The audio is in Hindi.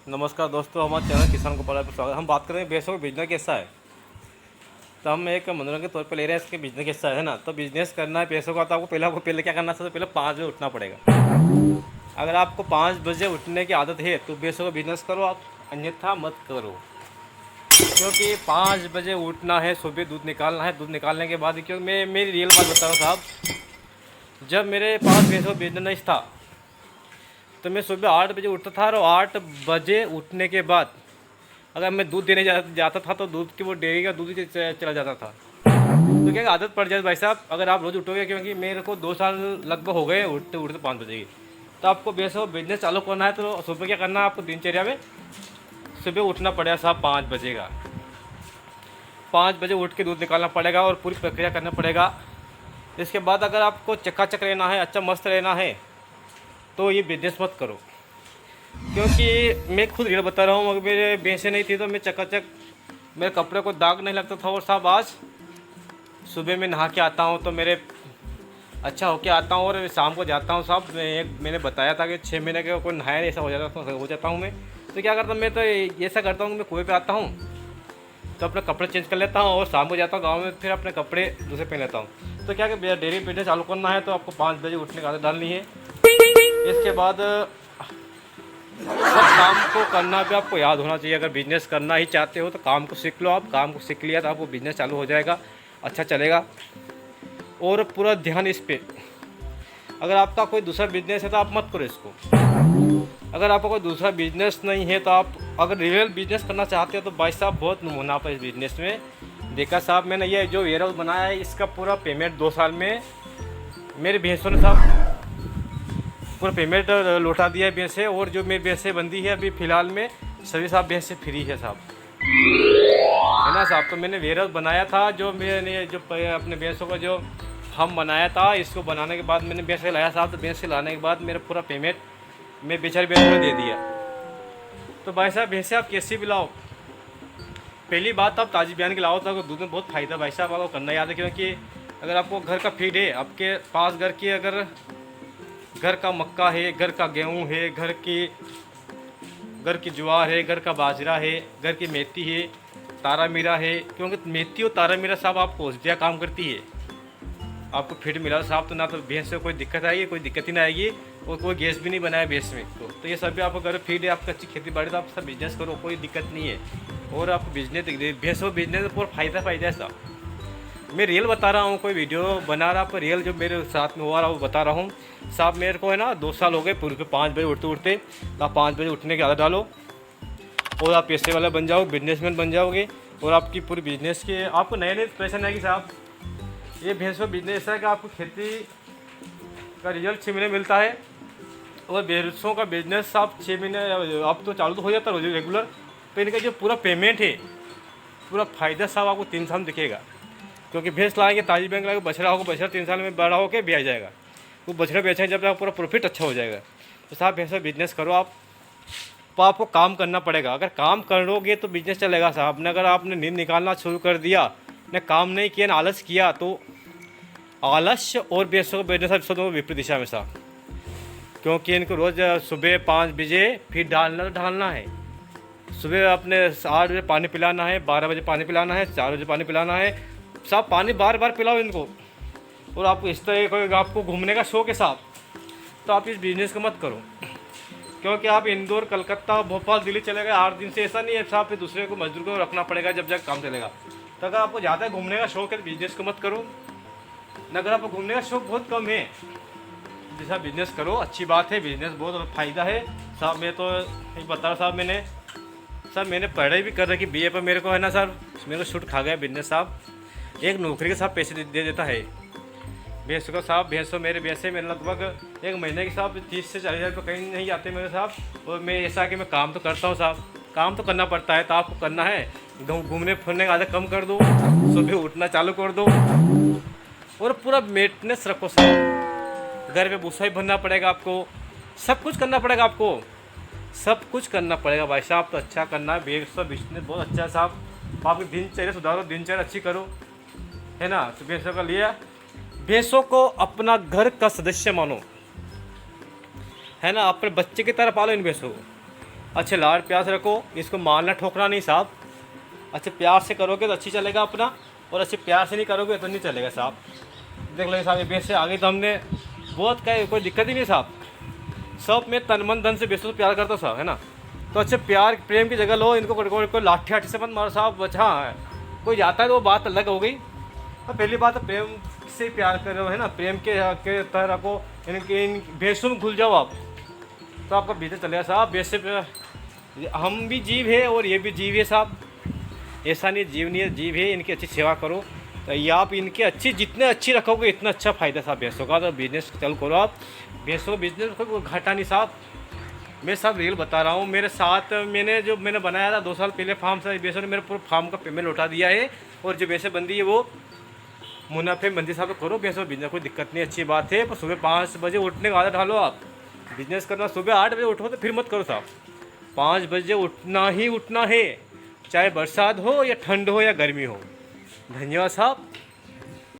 नमस्कार दोस्तों, हमारे चैनल किसान गोपाल पर स्वागत है। हम बात कर रहे हैं भैंसों का बिजनेस कैसा है। तो हम एक मनोरंजन के तौर पे ले रहे हैं इसके बिजनेस कैसा है ना। तो बिजनेस करना है भैंसों का, तो आपको पहले क्या करना है, सबसे पहले 5 बजे उठना पड़ेगा। अगर आपको 5 बजे उठने की आदत है तो भैंसों का बिजनेस करो आप, अन्यथा मत करो। क्योंकि 5 बजे उठना है, सुबह दूध निकालना है। दूध निकालने के बाद, क्योंकि मैं मेरी रियल बात बता रहा हूँ साहब, जब मेरे पास भैंसों का बिजनेस था तो मैं सुबह 8 बजे उठता था, और 8 बजे उठने के बाद अगर मैं दूध देने जाता था तो दूध की वो डेयरी का दूध ही चला जाता था। तो क्या आदत पड़ जाए भाई साहब, अगर आप रोज़ उठोगे, क्योंकि मेरे को 2 साल लगभग हो गए उठते उठते 5 बजे की। तो आपको भैंसों बिजनेस चालू करना है तो सुबह क्या करना है, आपको दिनचर्या में सुबह उठना पड़ेगा साहब 5 बजे का। 5 बजे उठ के दूध निकालना पड़ेगा और पूरी प्रक्रिया करना पड़ेगा। इसके बाद अगर आपको चकाचक रहना है, अच्छा मस्त रहना है, तो ये बिजनेस मत करो। क्योंकि मैं खुद रियल बता रहा हूँ, अगर मेरे भैंसें नहीं थी तो मैं चकाचक, मेरे कपड़े को दाग नहीं लगता था। और साहब आज सुबह में नहा के आता हूँ तो मेरे अच्छा होके आता हूँ, और शाम को जाता हूँ साहब। मैंने बताया था कि 6 महीने के कोई नहाया नहीं, ऐसा हो जाता हूँ मैं। तो क्या करता हूँ मैं, तो ऐसा करता हूँ कि मैं कुएँ पे आता हूँ तो अपने कपड़े चेंज कर लेता हूँ, और शाम को जाता हूँ गाँव में, फिर अपने कपड़े दूसरे पहन लेता हूँ। तो क्या कि डेयरी बिजनेस चालू करना है तो आपको 5 बजे उठने की आदत डालनी है। इसके बाद सब काम को करना भी आपको याद होना चाहिए। अगर बिजनेस करना ही चाहते हो तो काम को सीख लो। आप काम को सीख लिया तो आपको बिजनेस चालू हो जाएगा, अच्छा चलेगा। और पूरा ध्यान इस पे, अगर आपका कोई दूसरा बिजनेस है तो आप मत करो इसको। अगर आपका कोई दूसरा बिजनेस नहीं है तो आप अगर रियल बिजनेस करना चाहते हो तो भाई साहब बहुत मुनाफा इस बिजनेस में। देखा साहब, मैंने ये जो वेयर हाउस बनाया है इसका पूरा पेमेंट 2 साल में मेरे भैंसों ने साहब पूरा पेमेंट लौटा दिया है भैंसे। और जो मेरी भैंसें बंदी है अभी फ़िलहाल में सभी साहब भैंसें फ्री है साहब, है ना साहब। तो मैंने वेयर हाउस बनाया था, जो मैंने जो अपने भैंसों का जो हम बनाया था, इसको बनाने के बाद मैंने भैंसे लाया साहब। तो भैंसे लाने के बाद मेरा पूरा पेमेंट मैं बेचारी भैंसों को दे दिया। तो भाई साहब भैंसे आप कैसी भी लाओ, पहली बात आप ताजी बयान की लाओ तो दूध में बहुत फ़ायदा भाई साहब आपको करना याद है। क्योंकि अगर आपको घर का फीड है, आपके पास घर की, अगर घर का मक्का है, घर का गेहूं है, घर की ज्वार है, घर का बाजरा है, घर की मेथी है, तारा मीरा है। क्योंकि मेथी और तारा मीरा साहब आपको औषधिया काम करती है। आपको फीड मिला साहब तो ना तो भैंस से कोई दिक्कत आएगी, कोई दिक्कत ही ना आएगी, और कोई गैस भी नहीं बनाया भैंस में। तो ये सब भी आपको घर फीड है, आपकी अच्छी खेती बाड़ी, तो आप सब बिजनेस करो, कोई दिक्कत नहीं है। और आप बिजनेस भैंसों बिजनेस में पूरा फ़ायदा है साहब। मैं रियल बता रहा हूँ, कोई वीडियो बना रहा पर रियल जो मेरे साथ में हुआ रहा वो बता रहा हूँ साहब। मेरे को है ना 2 साल हो गए पूरे पे 5 बजे उठते उठते। तो आप 5 बजे उठने की आदत डालो और आप पैसे वाला बन जाओ, बिजनेसमैन बन जाओगे। और आपकी पूरी बिजनेस के आपको नए नए पैसे आएगी साहब। ये भैंसों बिजनेस है कि आपको खेती का रिजल्ट 6 महीने मिलता है, और भैंसों का बिजनेस आप 6 महीने आप तो चालू तो हो जाता है रेगुलर। तो इनका जो पूरा पेमेंट है, पूरा फ़ायदा साहब आपको 3 साल में दिखेगा। क्योंकि भैंस लाएंगे, ताजी बैंक लाएंगे, बछड़ा होगा, बछड़ा 3 साल में बड़ा होकर ब्याज जाएगा। वो बछड़ा बेचेंगे जब तक पूरा प्रॉफिट अच्छा हो जाएगा। तो साहब भैंसों बिजनेस करो आप, तो आपको काम करना पड़ेगा। अगर काम करोगे तो बिजनेस चलेगा साहब। ने अगर आपने नींद निकालना शुरू कर दिया, ने काम नहीं किया, ना आलस किया, तो आलस्य और भैंसों का बिजनेस दोनों विपरीत दिशा में साहब। क्योंकि इनको रोज़ सुबह 5 बजे फिर ढालना है। सुबह अपने 8 बजे पानी पिलाना है, 12 बजे पानी पिलाना है, 4 बजे पानी पिलाना है साहब। पानी बार बार पिलाओ इनको। और आपको इस तरह कोई आपको घूमने का शौक है साहब, तो आप इस बिज़नेस को मत करो। क्योंकि आप इंदौर, कलकत्ता, भोपाल, दिल्ली चले गए 8 दिन से, ऐसा नहीं है साहब। फिर दूसरे को मजदूर को रखना पड़ेगा जब जब काम चलेगा। तो अगर आपको ज़्यादा घूमने का शौक है तो बिज़नेस को मत करो। न अगर आपको घूमने का शौक बहुत कम है, जैसा बिज़नेस करो, अच्छी बात है, बिज़नेस बहुत फ़ायदा है साहब। मैं तो एक बता रहा साहब, मैंने पढ़ाई भी कर रखी BA पर। मेरे को है ना सर, मेरे को छूट खा गया बिजनेस साहब। एक नौकरी के साथ पैसे दे देता है भैंसों का साहब। भैंसों मेरे भैंसे मेरे लगभग एक महीने के साहब 30 से 40 हज़ार रुपये कहीं नहीं जाते मेरे साहब। और मैं ऐसा कि मैं काम तो करता हूँ साहब, काम तो करना पड़ता है। तो आपको करना है, घूमने फिरने का आदत कम कर दो, सुबह उठना चालू कर दो, और पूरा मेंटेनेंस रखो साहब। घर पे भूसा भी भरना पड़ेगा आपको, सब कुछ करना पड़ेगा आपको, सब कुछ करना पड़ेगा भाई साहब। तो अच्छा करना है, भैंसों बिजनेस बहुत अच्छा है साहब। आपकी दिनचर्या सुधारो, दिनचर्या अच्छी करो, है ना। तो भैंसों का लिया, भैंसों को अपना घर का सदस्य मानो, है ना। अपने बच्चे की तरह पालो इन भैंसों को। अच्छे लाड़ प्यार से रखो, इसको मारना ठोकना नहीं साहब। अच्छे प्यार से करोगे तो अच्छी चलेगा अपना, और अच्छे प्यार से नहीं करोगे तो नहीं चलेगा साहब। देख लो साहब, ये बेस से आगे तो हमने बहुत कहे, कोई दिक्कत ही नहीं साहब। सब में तन मन धन से बेसों से प्यार करता साहब, है ना। तो अच्छे प्यार प्रेम की जगह लो इनको, कोई लाठी आठी से मत मारो साहब। अच्छा है, कोई जाता है तो वो बात अलग हो गई। तो पहली बात तो प्रेम से प्यार करो, है ना, प्रेम के तरह रखो। इनके इन भेसों में घुल जाओ आप, तो आपका बिजनेस चलेगा साहब। बेस से हम भी जीव है और ये भी जीव है साहब, ऐसा नहीं जीव नहीं है, जीव है। इनकी अच्छी सेवा करो, तो ये आप इनके अच्छी जितने अच्छी रखोगे इतना अच्छा फ़ायदा साहब भैंसों का। तो बिज़नेस चालू करो आप, भैंसों का बिज़नेस कोई घाटा नहीं साहब। मैं सब रियल बता रहा हूँ। मेरे साथ मैंने बनाया था 2 साल पहले फार्म से, भैंसों ने मेरे पूरे फार्म का पेमेंट लौटा दिया है। और जो भैंसें बंदी है वो मुनाफे मंदी साहब करो भैंसों बिजनेस, कोई दिक्कत नहीं, अच्छी बात है। पर सुबह 5 बजे उठने का आदत डालो आप। बिजनेस करना सुबह 8 बजे उठो तो फिर मत करो साहब, 5 बजे उठना ही उठना है, चाहे बरसात हो या ठंड हो या गर्मी हो। धन्यवाद साहब।